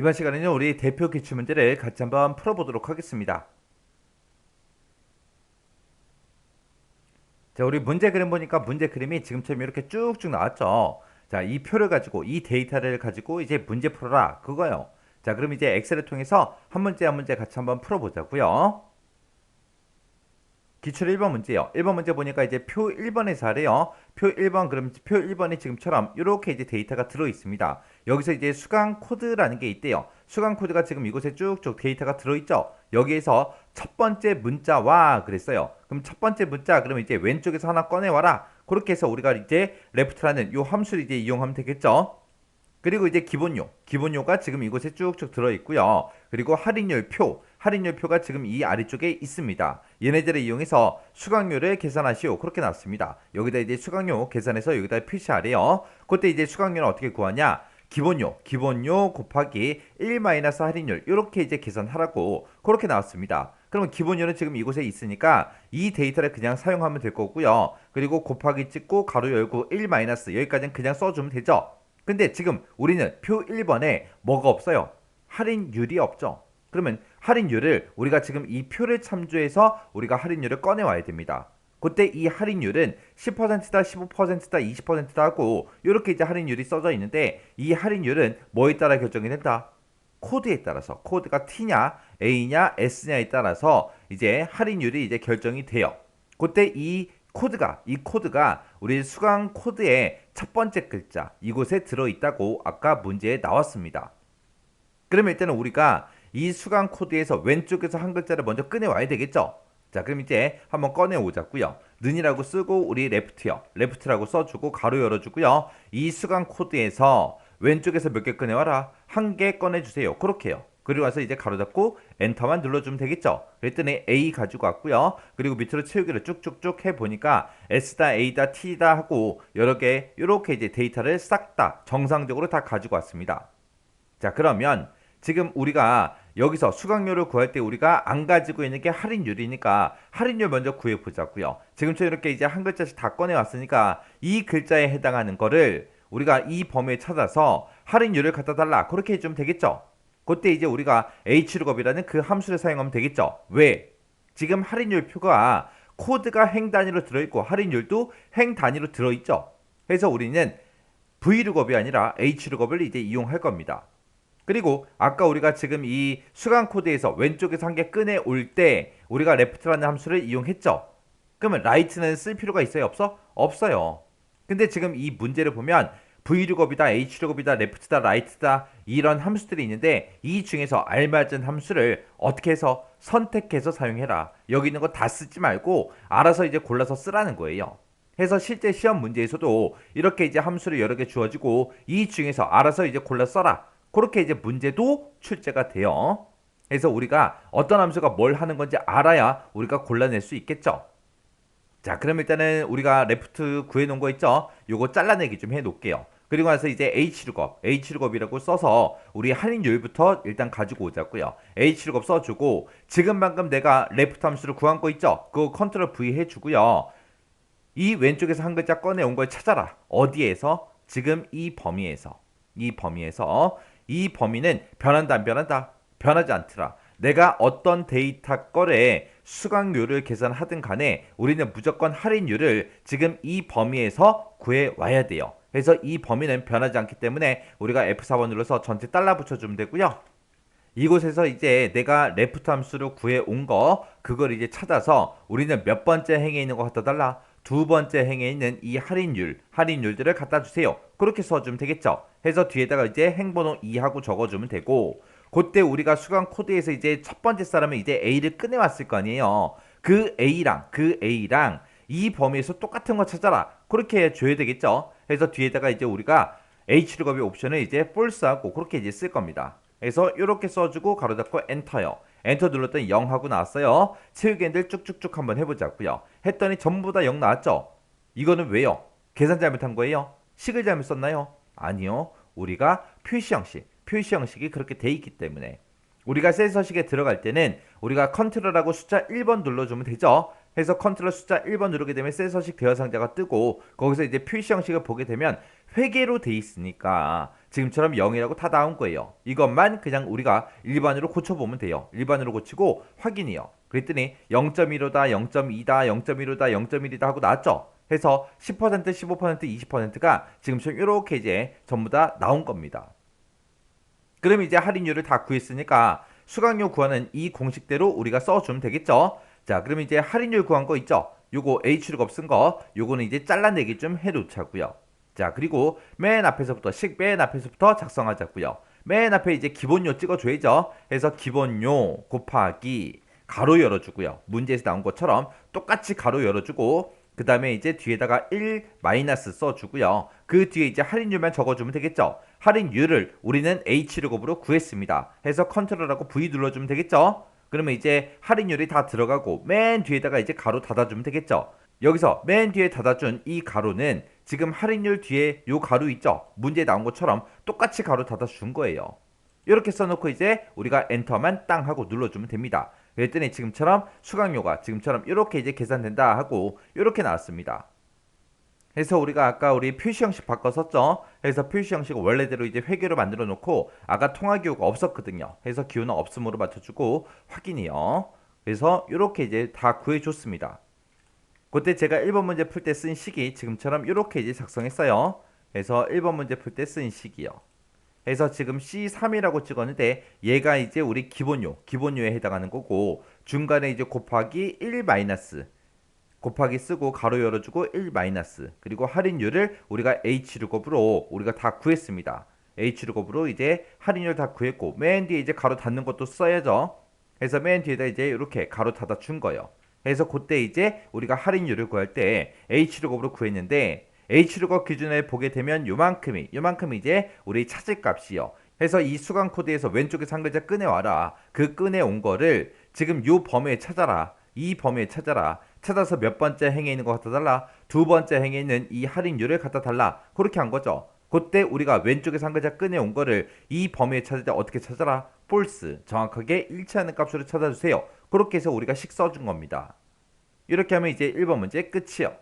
이번 시간에는 우리 대표 기출문제를 같이 한번 풀어보도록 하겠습니다. 자, 우리 문제 그림 보니까 문제 그림이 지금처럼 이렇게 쭉쭉 나왔죠. 자, 이 표를 가지고 이 데이터를 가지고 이제 문제 풀어라 그거요. 자, 그럼 이제 엑셀을 통해서 한 문제 한 문제 같이 한번 풀어보자고요. 기출 1번 문제요. 1번 문제 보니까 이제 표 1번에서 하래요. 표 1번, 그럼 표 1번이 지금처럼 이렇게 이제 데이터가 들어 있습니다. 여기서 이제 수강 코드라는 게 있대요. 수강 코드가 지금 이곳에 쭉쭉 데이터가 들어 있죠. 여기에서 첫 번째 문자와 그랬어요. 그럼 첫 번째 문자, 그러면 이제 왼쪽에서 하나 꺼내와라. 그렇게 해서 우리가 이제 레프트라는 요 함수를 이제 이용하면 되겠죠. 그리고 이제 기본료가 지금 이곳에 쭉쭉 들어있고요. 그리고 할인율표가 지금 이 아래쪽에 있습니다. 얘네들을 이용해서 수강료를 계산하시오. 그렇게 나왔습니다. 여기다 이제 수강료 계산해서 여기다 표시하래요. 그때 이제 수강료는 어떻게 구하냐? 기본료 곱하기 1 마이너스 할인율 이렇게 이제 계산하라고 그렇게 나왔습니다. 그러면 기본료는 지금 이곳에 있으니까 이 데이터를 그냥 사용하면 될 거고요. 그리고 곱하기 찍고 가로 열고 1 마이너스 여기까지는 그냥 써주면 되죠. 근데 지금 우리는 표 1번에 뭐가 없어요? 할인율이 없죠. 그러면 할인율을 우리가 지금 이 표를 참조해서 우리가 할인율을 꺼내와야 됩니다. 그때 이 할인율은 10%다, 15%다, 20%다 하고 이렇게 이제 할인율이 써져 있는데 이 할인율은 뭐에 따라 결정이 된다? 코드에 따라서 코드가 T냐, A냐, S냐에 따라서 이제 할인율이 이제 결정이 돼요. 그때 이 코드가 우리 수강 코드의 첫 번째 글자 이곳에 들어있다고 아까 문제에 나왔습니다. 그러면 일단은 우리가 이 수강 코드에서 왼쪽에서 한 글자를 먼저 꺼내와야 되겠죠. 자, 그럼 이제 한번 꺼내오자고요. 는이라고 쓰고 우리 레프트라고 써주고 가로 열어주고요. 이 수강 코드에서 왼쪽에서 몇 개 꺼내와라. 한 개 꺼내주세요. 그렇게요. 그리고 와서 이제 가로 잡고 엔터만 눌러주면 되겠죠. 그랬더니 A 가지고 왔고요. 그리고 밑으로 채우기를 쭉쭉쭉 해보니까 S다, A다, T다 하고 여러 개 이렇게 이제 데이터를 싹 다 정상적으로 다 가지고 왔습니다. 자, 그러면 지금 우리가 여기서 수강료를 구할 때 우리가 안 가지고 있는 게 할인율이니까 할인율 먼저 구해보자고요. 지금처럼 이렇게 이제 한 글자씩 다 꺼내왔으니까 이 글자에 해당하는 거를 우리가 이 범위에 찾아서 할인율을 갖다 달라. 그렇게 해주면 되겠죠. 그때 이제 우리가 h룩업이라는 그 함수를 사용하면 되겠죠. 왜? 지금 할인율 표가 코드가 행 단위로 들어있고 할인율도 행 단위로 들어있죠. 그래서 우리는 v룩업이 아니라 h룩업을 이제 이용할 겁니다. 그리고 아까 우리가 지금 이 수강 코드에서 왼쪽에서 한 개 꺼내 올 때 우리가 left라는 함수를 이용했죠. 그러면 right는 쓸 필요가 있어요? 없어? 없어요. 근데 지금 이 문제를 보면 v룩업이다, h룩업이다, left다, right다 이런 함수들이 있는데 이 중에서 알맞은 함수를 어떻게 해서 선택해서 사용해라. 여기 있는 거 다 쓰지 말고 알아서 이제 골라서 쓰라는 거예요. 해서 실제 시험 문제에서도 이렇게 이제 함수를 여러 개 주어지고 이 중에서 알아서 이제 골라 써라. 그렇게 이제 문제도 출제가 돼요. 그래서 우리가 어떤 함수가 뭘 하는 건지 알아야 우리가 골라낼 수 있겠죠. 자, 그럼 일단은 우리가 레프트 구해놓은 거 있죠? 요거 잘라내기 좀 해놓을게요. 그리고 나서 이제 h룩업이라고 써서 우리 할인율부터 일단 가지고 오자고요. h룩업 써주고 지금 방금 내가 레프트 함수를 구한 거 있죠? 그거 컨트롤 V 해주고요. 이 왼쪽에서 한 글자 꺼내온 걸 찾아라. 어디에서? 지금 이 범위에서 이 범위는 변한다 안 변한다? 변하지 않더라. 내가 어떤 데이터 거래 수강료를 계산하든 간에 우리는 무조건 할인율을 지금 이 범위에서 구해와야 돼요. 그래서 이 범위는 변하지 않기 때문에 우리가 F4번 눌러서 전체 달러 붙여주면 되고요. 이곳에서 이제 내가 레프트 함수로 구해온 거 그걸 이제 찾아서 우리는 몇 번째 행에 있는 거 갖다 달라? 두 번째 행에 있는 이 할인율들을 갖다 주세요. 그렇게 써주면 되겠죠. 해서 뒤에다가 이제 행번호 2하고 적어주면 되고 그때 우리가 수강 코드에서 이제 첫 번째 사람은 이제 A를 꺼내왔을 거 아니에요. 그 A랑 이 범위에서 똑같은 거 찾아라. 그렇게 해줘야 되겠죠. 해서 뒤에다가 이제 우리가 H룩업의 옵션을 이제 false하고 그렇게 이제 쓸 겁니다. 그래서 이렇게 써주고 가로 닫고 엔터요. 엔터 눌렀더니 0 하고 나왔어요. 채우기들 쭉쭉쭉 한번 해보자고요. 했더니 전부 다 0 나왔죠. 이거는 왜요? 계산 잘못한 거예요? 식을 잘못 썼나요? 아니요. 우리가 표시 형식이 그렇게 돼 있기 때문에 우리가 셀 서식에 들어갈 때는 우리가 컨트롤하고 숫자 1번 눌러주면 되죠. 해서 컨트롤 숫자 1번 누르게 되면 셀 서식 대화 상자가 뜨고 거기서 이제 표시 형식을 보게 되면 회계로 돼 있으니까 지금처럼 0이라고 다 나온 거예요. 이것만 그냥 우리가 일반으로 고쳐보면 돼요. 일반으로 고치고 확인이요. 그랬더니 0.15다, 0.2다, 0.15다, 0.1이다 하고 나왔죠. 해서 10%, 15%, 20%가 지금처럼 이렇게 이제 전부 다 나온 겁니다. 그럼 이제 할인율을 다 구했으니까 수강료 구하는 이 공식대로 우리가 써주면 되겠죠. 자, 그럼 이제 할인율 구한 거 있죠. 요거 H룩업 쓴 거, 요거는 이제 잘라내기 좀 해놓자고요. 자, 그리고 맨 앞에서부터 작성하자고요. 맨 앞에 이제 기본료 찍어줘야죠. 해서 기본료 곱하기 가로 열어주고요. 문제에서 나온 것처럼 똑같이 가로 열어주고 그 다음에 이제 뒤에다가 1 마이너스 써주고요. 그 뒤에 이제 할인율만 적어주면 되겠죠. 할인율을 우리는 H룩업으로 구했습니다. 해서 컨트롤하고 V 눌러주면 되겠죠. 그러면 이제 할인율이 다 들어가고 맨 뒤에다가 이제 가로 닫아주면 되겠죠. 여기서 맨 뒤에 닫아준 이 가로는 지금 할인율 뒤에 요 가로 있죠. 문제에 나온 것처럼 똑같이 가로 닫아준 거예요. 이렇게 써놓고 이제 우리가 엔터만 땅 하고 눌러주면 됩니다. 그랬더니 지금처럼 수강료가 지금처럼 이렇게 이제 계산된다 하고 이렇게 나왔습니다. 해서 우리가 아까 우리 표시 형식 바꿔 썼죠. 해서 표시 형식을 원래대로 이제 회계로 만들어 놓고 아까 통화 기호가 없었거든요. 해서 기호는 없음으로 맞춰주고 확인이요. 그래서 이렇게 이제 다 구해줬습니다. 그때 제가 1번 문제 풀 때 쓴 식이 지금처럼 이렇게 이제 작성했어요. 그래서 1번 문제 풀 때 쓴 식이요. 해서 지금 C3이라고 찍었는데 얘가 이제 우리 기본료에 해당하는 거고 중간에 이제 곱하기 1 마이너스 곱하기 쓰고 가로 열어주고 1 마이너스 그리고 할인율을 우리가 H룩업으로 우리가 다 구했습니다. H룩업으로 이제 할인율 다 구했고 맨 뒤에 이제 가로 닫는 것도 써야죠. 해서 맨 뒤에다 이제 이렇게 가로 닫아 준 거예요. 해서 그때 이제 우리가 할인율을 구할 때 H룩업으로 구했는데 H룩업 기준에 보게 되면 요만큼이 이제 우리 찾을 값이요. 해서 이 수강 코드에서 왼쪽에 한 글자 꺼내와라. 그 꺼내온 거를 지금 요 범위에 찾아라. 이 범위에 찾아서 몇 번째 행에 있는 거 갖다 달라. 두 번째 행에 있는 이 할인율을 갖다 달라. 그렇게 한 거죠. 그때 우리가 왼쪽에서 한 글자 꺼내온 거를 이 범위에 찾을 때 어떻게 찾아라? false. 정확하게 일치하는 값으로 찾아주세요. 그렇게 해서 우리가 식 써준 겁니다. 이렇게 하면 이제 1번 문제 끝이요.